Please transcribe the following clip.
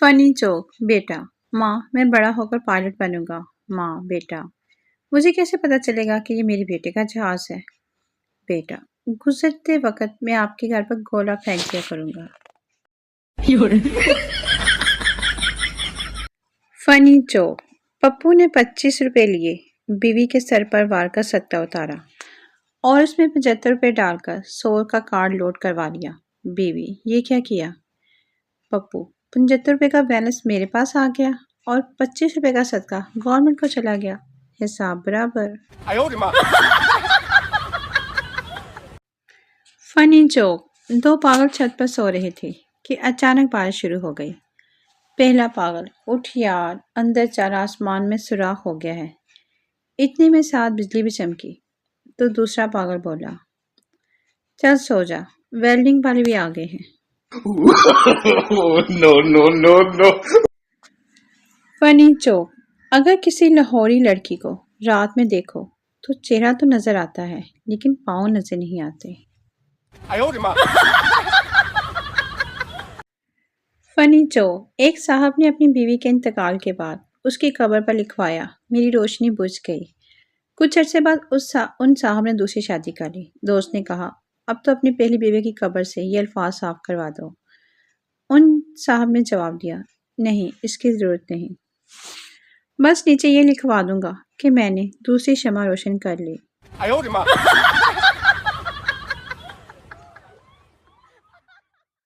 فنی جوک بیٹا ماں میں بڑا ہو کر پائلٹ بنوں گا۔ ماں بیٹا مجھے کیسے پتا چلے گا کہ یہ میرے بیٹے کا جہاز ہے؟ بیٹا گزرتے وقت میں آپ کے گھر پر گولا پھینک دیا کروں گا۔ فنی جوک پپو نے 25 روپے لیے، بیوی کے سر پر وار کا صدقہ اتارا اور اس میں 75 روپے ڈال کر 100 کا کارڈ لوڈ کروا لیا۔ بیوی یہ کیا کیا؟ پپو 75 روپے کا بیلنس میرے پاس آ گیا اور 25 روپے کا صدقہ گورنمنٹ کو چلا گیا، حساب برابر۔ فنی جوک دو پاگل چھت پر سو رہے تھے کہ اچانک بارش شروع ہو گئی۔ پہلا پاگل اٹھ یار اندر چل آسمان میں سوراخ ہو گیا ہے۔ اتنے میں ساتھ بجلی بھی چمکی تو دوسرا پاگل بولا چل سو جا ویلڈنگ والے بھی آ گئے ہیں۔ No. فنی جوک اگر کسی لاہوری لڑکی کو رات میں دیکھو تو چہرہ تو نظر آتا ہے لیکن پاؤں نظر نہیں آتے۔ فنی جوک ایک صاحب نے اپنی بیوی کے انتقال کے بعد اس کی قبر پر لکھوایا میری روشنی بجھ گئی۔ کچھ عرصے بعد ان صاحب نے دوسری شادی کر لی۔ دوست نے کہا اب تو اپنی پہلی بیوی کی قبر سے یہ الفاظ صاف کروا دو۔ ان صاحب نے جواب دیا نہیں اس کی ضرورت نہیں، بس نیچے یہ لکھوا دوں گا کہ میں نے دوسری شمع روشن کر لی۔